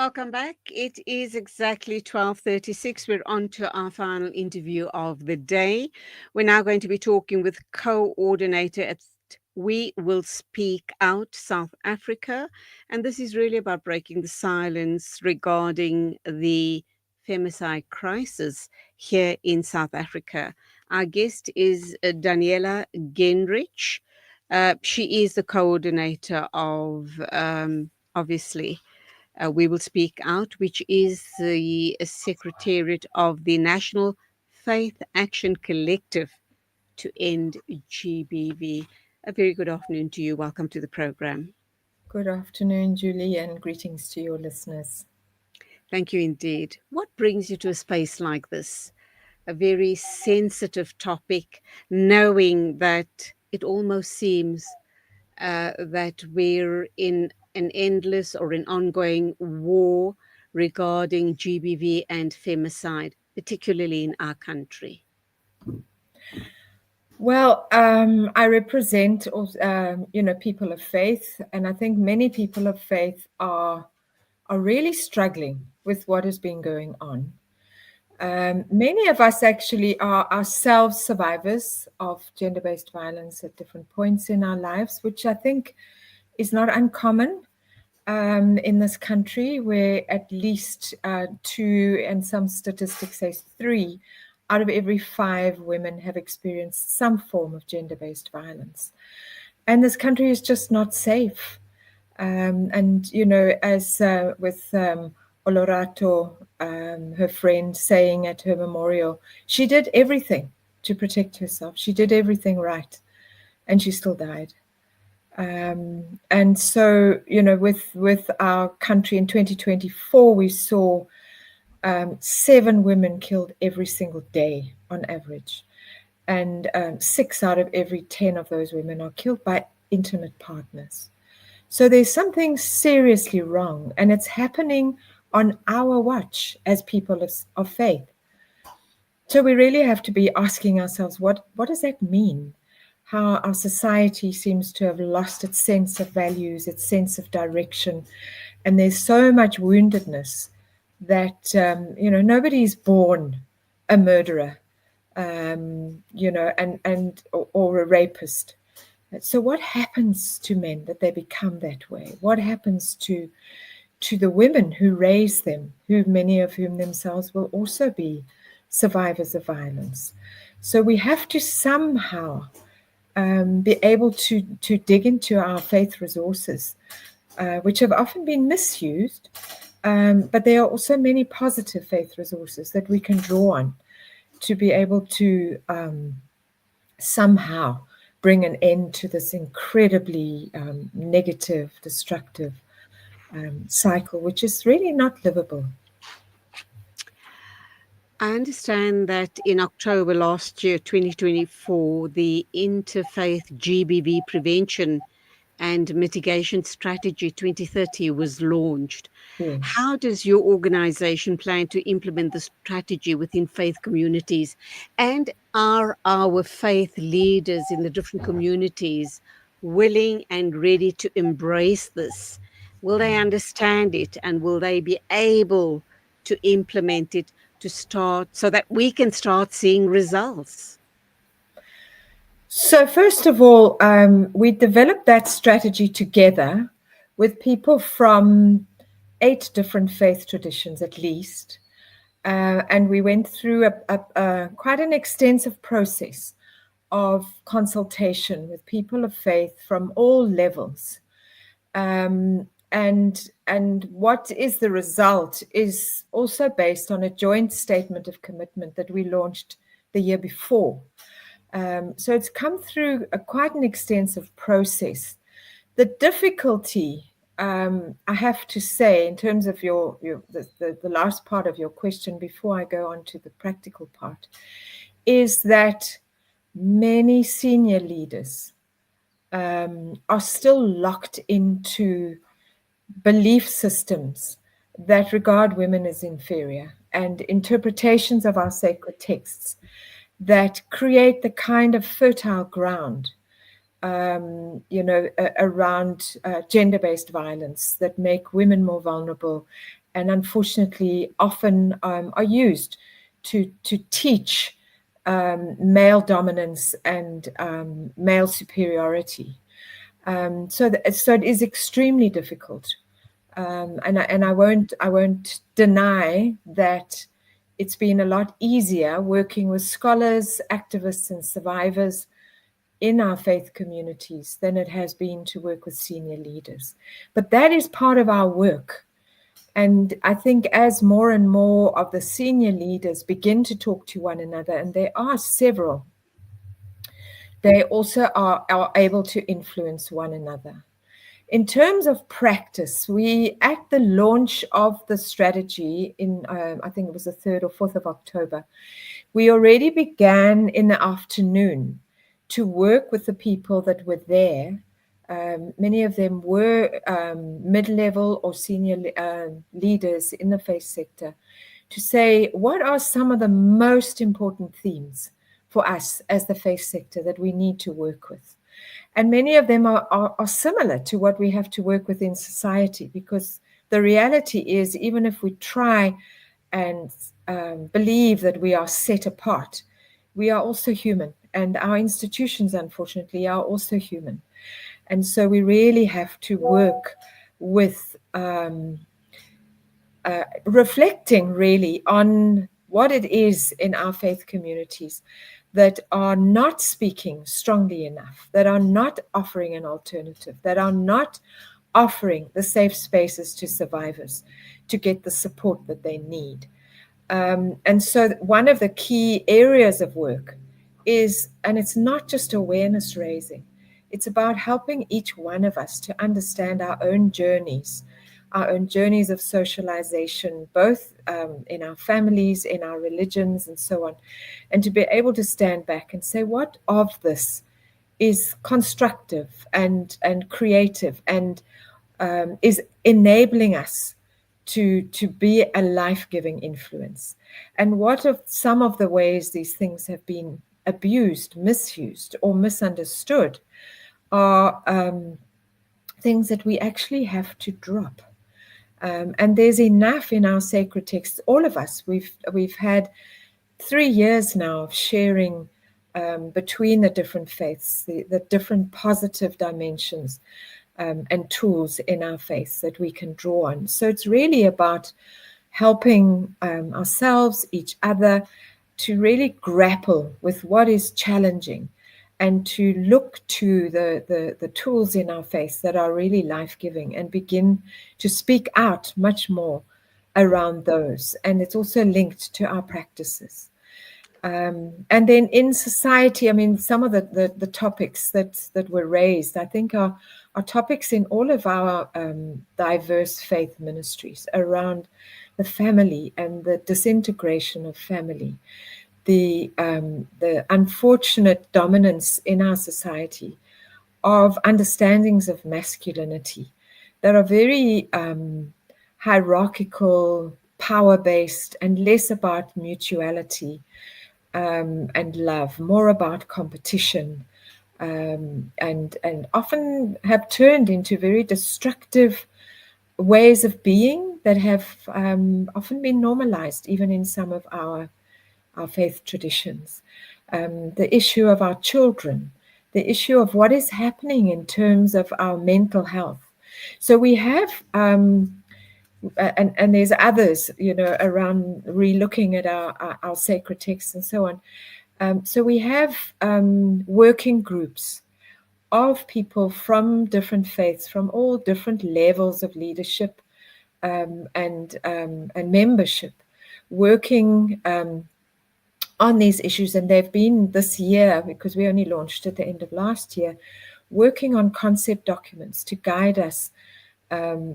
welcome back. It is exactly 12:36. We're on to our final interview of the day. We're now going to be talking with coordinator at We Will Speak Out South Africa. And this is really about breaking the silence regarding the femicide crisis here in South Africa. Our guest is Daniela Gennrich. She is the coordinator of, obviously, We Will Speak Out, which is the secretariat of the National Faith Action Collective to End GBV. A very good afternoon to you. Welcome to the program. Good afternoon, Julie, and greetings to your listeners. Thank you indeed. What brings you to a space like this? A very sensitive topic, knowing that it almost seems that we're in an endless or an ongoing war regarding GBV and femicide, particularly in our country? Well, I represent, people of faith, and I think many people of faith are really struggling with what has been going on. Many of us actually are ourselves survivors of gender-based violence at different points in our lives, which I think is not uncommon in this country, where at least 2, and some statistics say 3, out of every 5 women have experienced some form of gender-based violence. And this country is just not safe. And, as with Olorato, her friend, saying at her memorial, she did everything to protect herself. She did everything right, and she still died. And so, with our country in 2024, we saw 7 women killed every single day on average. And 6 out of every 10 of those women are killed by intimate partners. So there's something seriously wrong, and it's happening on our watch as people of faith. So we really have to be asking ourselves, what does that mean? How our society seems to have lost its sense of values, its sense of direction. And there's so much woundedness that, nobody's born a murderer, or a rapist. So what happens to men that they become that way? What happens to the women who raise them, who many of whom themselves will also be survivors of violence? So we have to somehow be able to dig into our faith resources, which have often been misused, but there are also many positive faith resources that we can draw on to be able to somehow bring an end to this incredibly negative, destructive cycle, which is really not livable. I understand that in October last year, 2024, the Interfaith GBV Prevention and Mitigation Strategy 2030 was launched. Yes. How does your organization plan to implement the strategy within faith communities? And are our faith leaders in the different communities willing and ready to embrace this? Will they understand it, and will they be able to implement it to start so that we can start seeing results? So first of all, we developed that strategy together with people from 8 different faith traditions at least. And we went through quite an extensive process of consultation with people of faith from all levels. And what is the result is also based on a joint statement of commitment that we launched the year before. So it's come through quite an extensive process. The difficulty, I have to say, in terms of the last part of your question before I go on to the practical part, is that many senior leaders are still locked into belief systems that regard women as inferior, and interpretations of our sacred texts that create the kind of fertile ground, around gender-based violence that make women more vulnerable and unfortunately often are used to teach male dominance and male superiority. So it is extremely difficult, and I won't deny that it's been a lot easier working with scholars, activists, and survivors in our faith communities than it has been to work with senior leaders. But that is part of our work. And I think as more and more of the senior leaders begin to talk to one another, and there are several, they also are able to influence one another. In terms of practice, we, at the launch of the strategy in, I think it was the 3rd or 4th of October, we already began in the afternoon to work with the people that were there. Many of them were mid-level or senior leaders in the faith sector, to say, what are some of the most important themes for us as the faith sector that we need to work with? And many of them are similar to what we have to work with in society, because the reality is, even if we try and believe that we are set apart, we are also human. And our institutions, unfortunately, are also human. And so we really have to work with reflecting really on what it is in our faith communities that are not speaking strongly enough, that are not offering an alternative, that are not offering the safe spaces to survivors to get the support that they need. And so one of the key areas of work is, and it's not just awareness raising, it's about helping each one of us to understand our own journeys of socialization, both in our families, in our religions, and so on, and to be able to stand back and say, what of this is constructive and creative and is enabling us to be a life-giving influence, and what of some of the ways these things have been abused, misused, or misunderstood are things that we actually have to drop. And there's enough in our sacred texts. All of us, we've had 3 years now of sharing between the different faiths, the different positive dimensions and tools in our faith that we can draw on. So it's really about helping ourselves, each other, to really grapple with what is challenging, and to look to the tools in our faith that are really life-giving, and begin to speak out much more around those. And it's also linked to our practices. And then in society, I mean, some of the topics that were raised, I think are topics in all of our diverse faith ministries around the family and the disintegration of family, the unfortunate dominance in our society of understandings of masculinity that are very hierarchical, power-based, and less about mutuality and love, more about competition, and often have turned into very destructive ways of being that have often been normalized, even in some of our faith traditions. The issue of our children, the issue of what is happening in terms of our mental health. So we have, and there's others, around re-looking at our sacred texts and so on. So we have working groups of people from different faiths, from all different levels of leadership and membership, working on these issues. And they've been this year, because we only launched at the end of last year, working on concept documents to guide us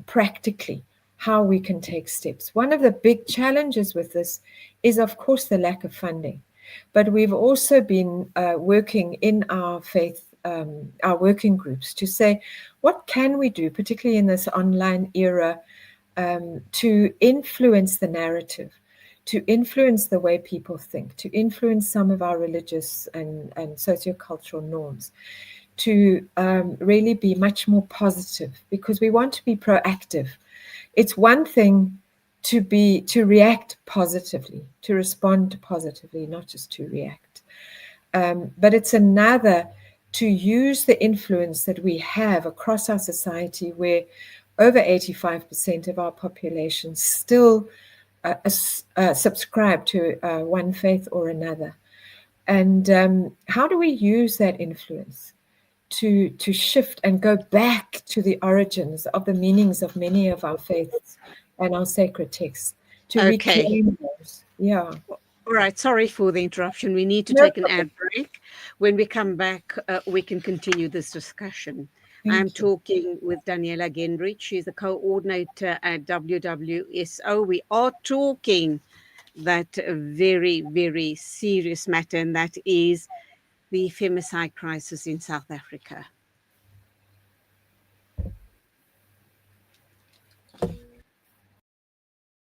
practically how we can take steps. One of the big challenges with this is, of course, the lack of funding. But we've also been working in our faith, our working groups, to say, what can we do, particularly in this online era, to influence the narrative, to influence the way people think, to influence some of our religious and sociocultural norms, to really be much more positive, because we want to be proactive. It's one thing to react positively, to respond positively, not just to react. But it's another to use the influence that we have across our society, where over 85% of our population still subscribe to one faith or another. And how do we use that influence to shift and go back to the origins of the meanings of many of our faiths and our sacred texts, to Okay. reclaim those? Yeah. All right. Sorry for the interruption. We need to No take an problem. ad break. When we come back, we can continue this discussion. I'm Thank you. talking with Daniela Gennrich. She's the coordinator at WWSO. We are talking that very, very serious matter, and that is the femicide crisis in South Africa.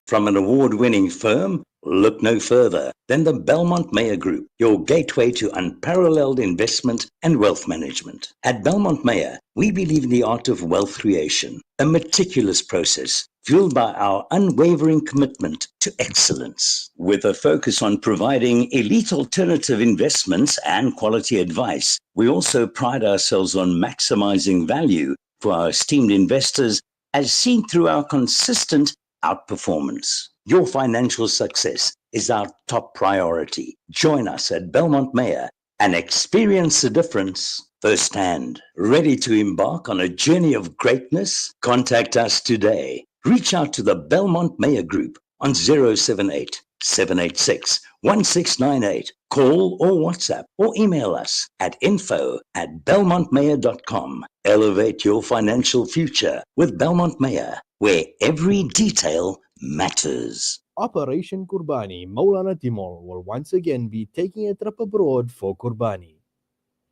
From an award-winning firm, look no further than the Belmont Meyer Group, your gateway to unparalleled investment and wealth management. At Belmont Meyer, we believe in the art of wealth creation, a meticulous process fueled by our unwavering commitment to excellence. With a focus on providing elite alternative investments and quality advice, we also pride ourselves on maximizing value for our esteemed investors, as seen through our consistent outperformance. Your financial success is our top priority. Join us at Belmont Meyer and experience the difference firsthand. Ready to embark on a journey of greatness? Contact us today. Reach out to the Belmont Meyer Group on 078 786 1698. Call or WhatsApp or email us at info@belmontmeyer.com. Elevate your financial future with Belmont Meyer, where every detail matters. Operation Kurbani Maulana Timor will once again be taking a trip abroad for Kurbani.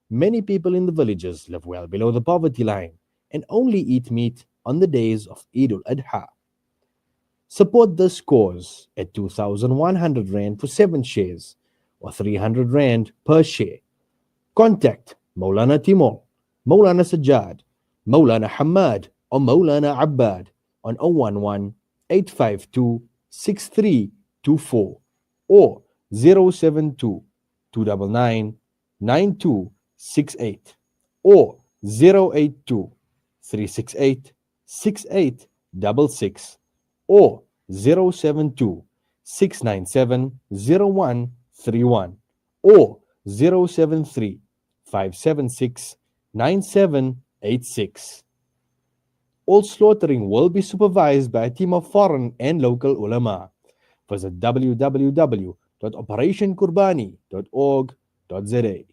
Many people in the villages live well below the poverty line and only eat meat on the days of Eid al-Adha. Support this cause at 2,100 Rand for 7 shares or 300 Rand per share. Contact Maulana Timor, Maulana Sajjad, Maulana Hamad or Maulana Abbad on 011 852 6324 or 072 299 9268 or 082 368 6866 or 072 697 0131 or 073 576 9786. All slaughtering will be supervised by a team of foreign and local ulama. Visit www.operationkurbani.org.za.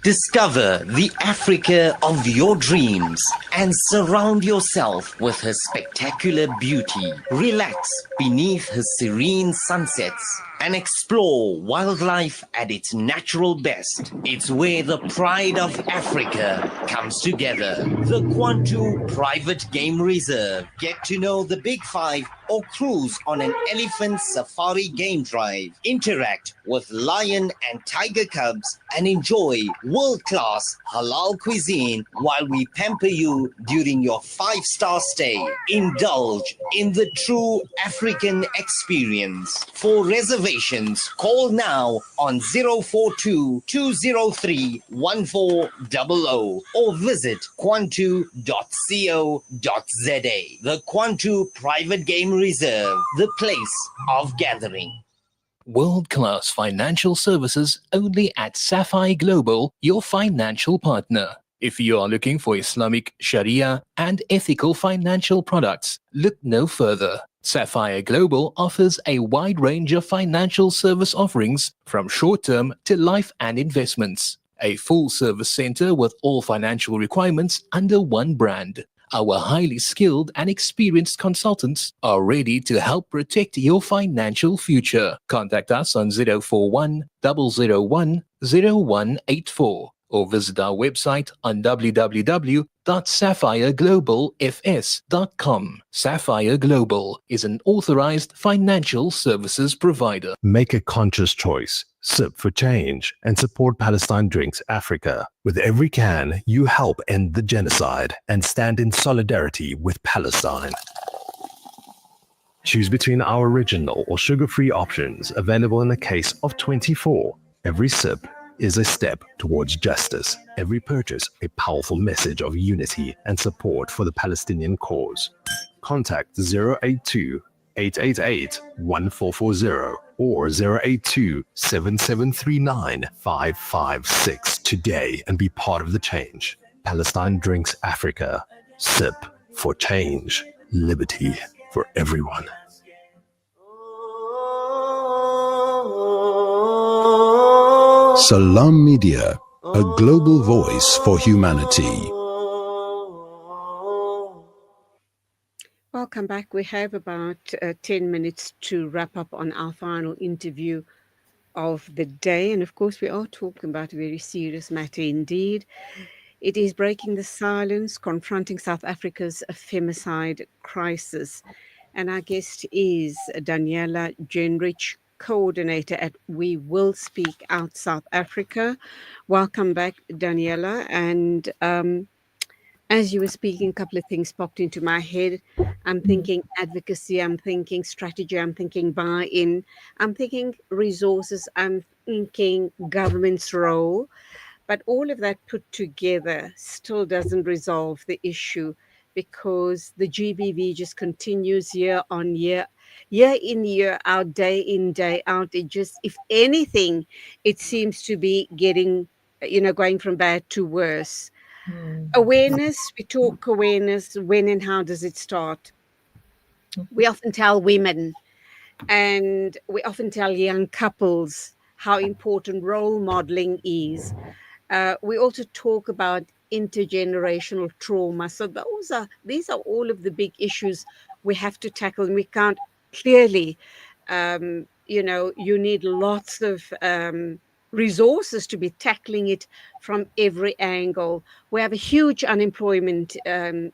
Discover the Africa of your dreams and surround yourself with her spectacular beauty. Relax beneath her serene sunsets and explore wildlife at its natural best. It's where the pride of Africa comes together. The Kwantu Private Game Reserve. Get to know the Big Five or cruise on an elephant safari game drive. Interact with lion and tiger cubs and enjoy world-class halal cuisine while we pamper you during your 5-star stay. Indulge in the true African experience. For reservations, call now on 042 203 1400 or visit kwantu.co.za. The Kwantu Private Game Reserve, the place of gathering. World-class financial services only at Sapphire Global, your financial partner. If you are looking for Islamic, Sharia, and ethical financial products, look no further. Sapphire Global offers a wide range of financial service offerings from short-term to life and investments. A full-service center with all financial requirements under one brand. Our highly skilled and experienced consultants are ready to help protect your financial future. Contact us on 041 001 0184 or visit our website on www.sapphireglobalfs.com. Sapphire Global is an authorized financial services provider. Make a conscious choice. Sip for change and support Palestine Drinks Africa. With every can, you help end the genocide and stand in solidarity with Palestine. Choose between our original or sugar-free options available in a case of 24. Every sip is a step towards justice. Every purchase a powerful message of unity and support for the Palestinian cause. Contact 082 888 1440 or 082 7739 556 today and be part of the change. Palestine Drinks Africa. Sip for change. Liberty for everyone. Salam Media, a global voice for humanity. Welcome back. We have about 10 minutes to wrap up on our final interview of the day. And of course, we are talking about a very serious matter indeed. It is breaking the silence, confronting South Africa's femicide crisis. And our guest is Daniela Gennrich, coordinator at We Will Speak Out South Africa. Welcome back, Daniela. And as you were speaking, a couple of things popped into my head. I'm thinking advocacy, I'm thinking strategy, I'm thinking buy-in, I'm thinking resources, I'm thinking government's role. But all of that put together still doesn't resolve the issue, because the GBV just continues year on year, year in, year out, day in, day out. It just, if anything, it seems to be getting, going from bad to worse. Awareness, we talk awareness, when and how does it start? We often tell women and we often tell young couples how important role modeling is. We also talk about intergenerational trauma. So these are all of the big issues we have to tackle, and we can't clearly, you need lots of resources to be tackling it from every angle. We have a huge unemployment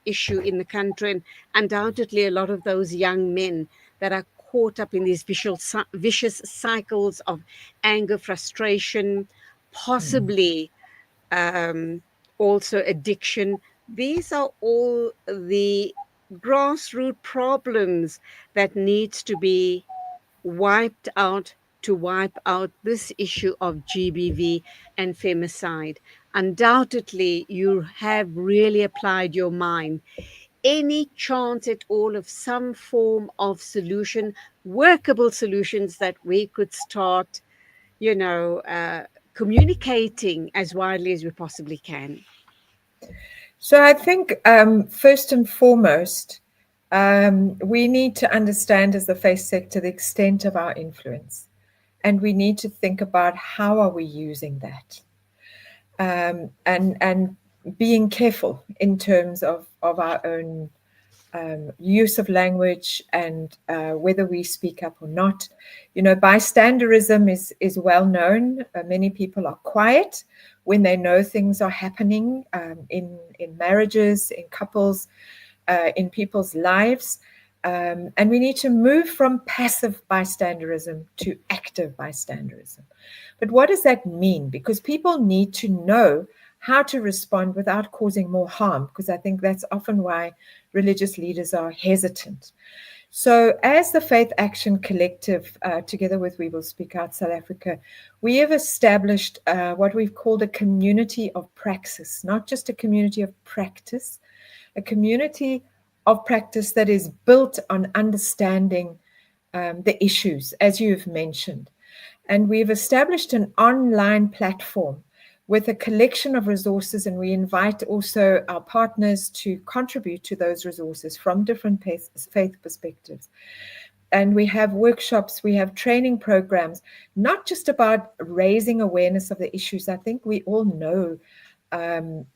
issue in the country, and undoubtedly a lot of those young men that are caught up in these vicious cycles of anger, frustration, possibly also addiction. These are all the grassroots problems that needs to be wiped out to wipe out this issue of GBV and femicide. Undoubtedly, you have really applied your mind. Any chance at all of some form of solution, workable solutions that we could start, communicating as widely as we possibly can? So I think first and foremost, we need to understand as the faith sector the extent of our influence, and we need to think about how are we using that, and being careful in terms of our own use of language and whether we speak up or not. Bystanderism is well known. Many people are quiet when they know things are happening in marriages, in couples, in people's lives. And we need to move from passive bystanderism to active bystanderism. But what does that mean? Because people need to know how to respond without causing more harm, because I think that's often why religious leaders are hesitant. So as the Faith Action Collective, together with We Will Speak Out South Africa, we have established what we've called a community of praxis, not just a community of practice, a community of practice that is built on understanding the issues, as you've mentioned. And we've established an online platform with a collection of resources, and we invite also our partners to contribute to those resources from different faith perspectives. And we have workshops, we have training programs, not just about raising awareness of the issues. I think we all know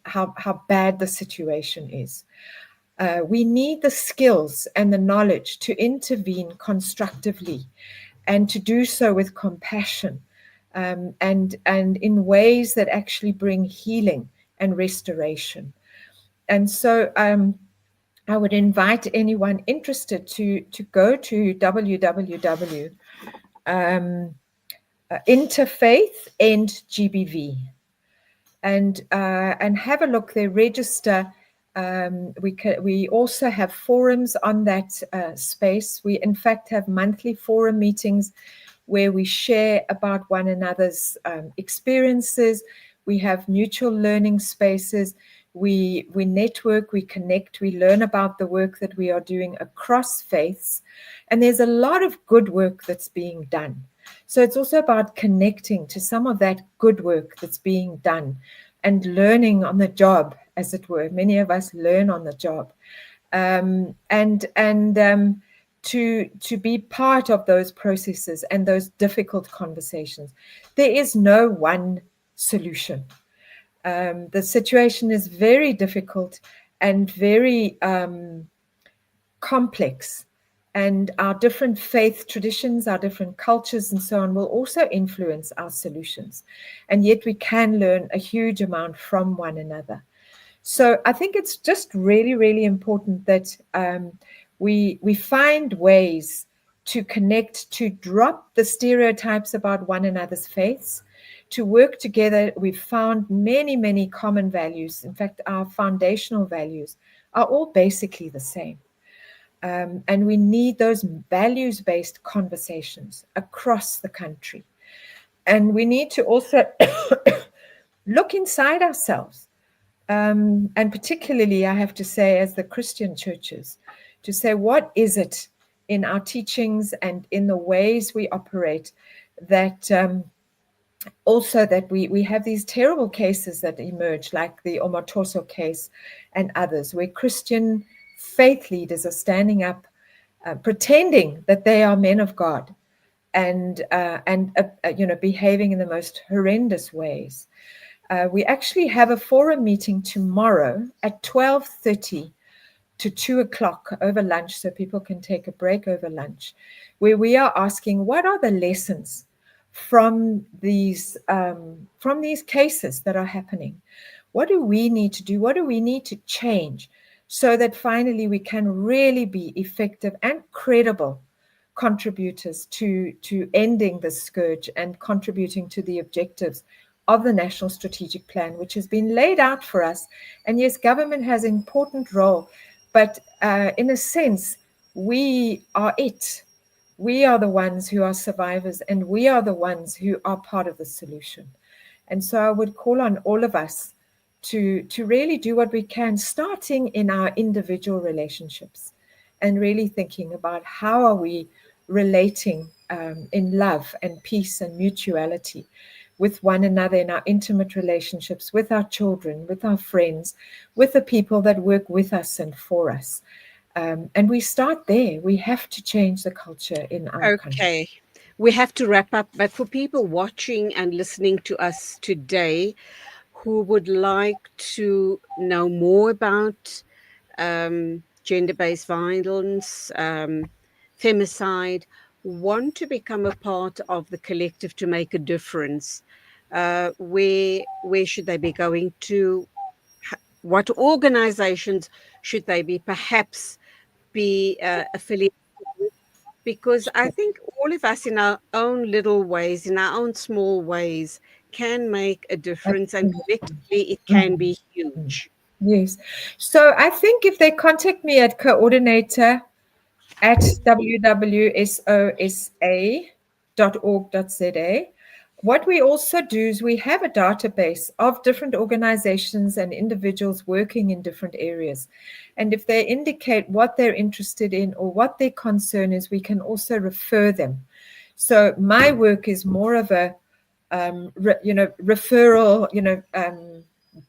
how bad the situation is. We need the skills and the knowledge to intervene constructively and to do so with compassion. and in ways that actually bring healing and restoration. And so I would invite anyone interested to go to www. Interfaith and GBV, and have a look there. Register. We also have forums on that space. We in fact have monthly forum meetings where we share about one another's experiences. We have mutual learning spaces. We network, we connect, we learn about the work that we are doing across faiths, and there's a lot of good work that's being done. So it's also about connecting to some of that good work that's being done and learning on the job, as it were. Many of us learn on the job, and to be part of those processes and those difficult conversations. There is no one solution. The situation is very difficult and very complex. And our different faith traditions, our different cultures and so on will also influence our solutions. And yet we can learn a huge amount from one another. So I think it's just really, really important that we find ways to connect, to drop the stereotypes about one another's faiths, to work together. We've found many, many common values. In fact, our foundational values are all basically the same. And we need those values-based conversations across the country. And we need to also look inside ourselves. And particularly, I have to say, as the Christian churches, to say, what is it in our teachings and in the ways we operate that also that we have these terrible cases that emerge, like the Omotoso case and others, where Christian faith leaders are standing up, pretending that they are men of God, and behaving in the most horrendous ways. We actually have a forum meeting tomorrow at 12:30 to 2 o'clock over lunch, so people can take a break over lunch, where we are asking, what are the lessons from these cases that are happening? What do we need to do? What do we need to change so that finally we can really be effective and credible contributors to ending the scourge and contributing to the objectives of the National Strategic Plan, which has been laid out for us. And yes, government has an important role, but in a sense, we are it. We are the ones who are survivors, and we are the ones who are part of the solution. And so I would call on all of us to really do what we can, starting in our individual relationships, and really thinking about how are we relating in love and peace and mutuality with one another in our intimate relationships, with our children, with our friends, with the people that work with us and for us. And we start there. We have to change the culture in our country. Okay, we have to wrap up. But for people watching and listening to us today who would like to know more about gender-based violence, femicide, want to become a part of the collective to make a difference, where should they be going to? What organizations should they be perhaps be affiliated with? Because I think all of us in our own little ways, in our own small ways, can make a difference, and collectively it can be huge. Yes. So I think if they contact me at coordinator at wwsosa.org.za, what we also do is we have a database of different organizations and individuals working in different areas. And if they indicate what they're interested in or what their concern is, we can also refer them. So my work is more of a referral,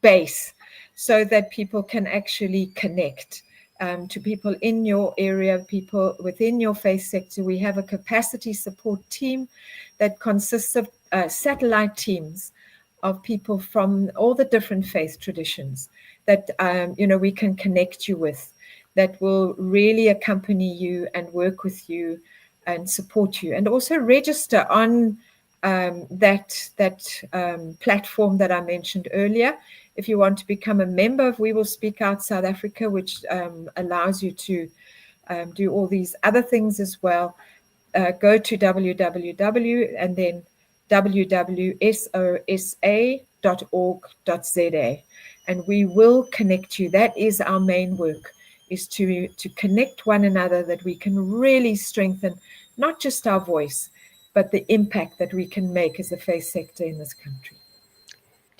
base, so that people can actually connect to people in your area, people within your faith sector. We have a capacity support team that consists of satellite teams of people from all the different faith traditions that we can connect you with, that will really accompany you and work with you and support you, and also register on that platform that I mentioned earlier. If you want to become a member of We Will Speak Out South Africa, which allows you to do all these other things as well, go to www and then www.sosa.org.za, and we will connect you. That is our main work, is to connect one another, that we can really strengthen not just our voice, but the impact that we can make as a faith sector in this country.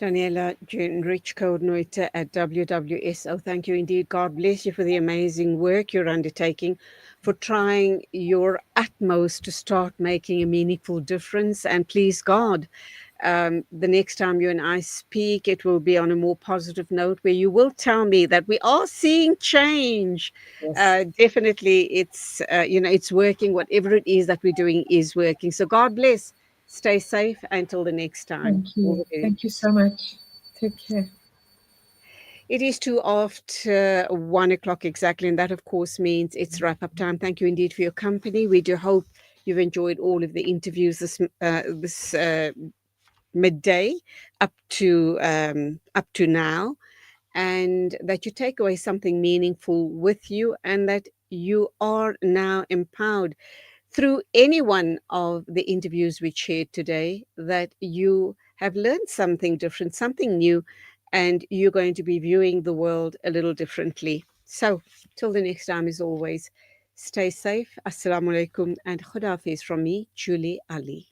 Daniela Gennrich, coordinator at WWSO. Thank you indeed. God bless you for the amazing work you're undertaking, for trying your utmost to start making a meaningful difference. And please God, the next time you and I speak, it will be on a more positive note, where you will tell me that we are seeing change. Yes. Definitely, it's it's working. Whatever it is that we're doing is working. So God bless. Stay safe until the next time. Thank All you. the very Thank you best. so much. Take care. It is 1:02 exactly, and that, of course, means it's wrap-up time. Thank you indeed for your company. We do hope you've enjoyed all of the interviews this midday up to now, and that you take away something meaningful with you, and that you are now empowered through any one of the interviews we shared today, that you have learned something different, something new, and you're going to be viewing the world a little differently. So, till the next time, as always, stay safe. Assalamu alaikum and Khudafiz from me, Julie Ali.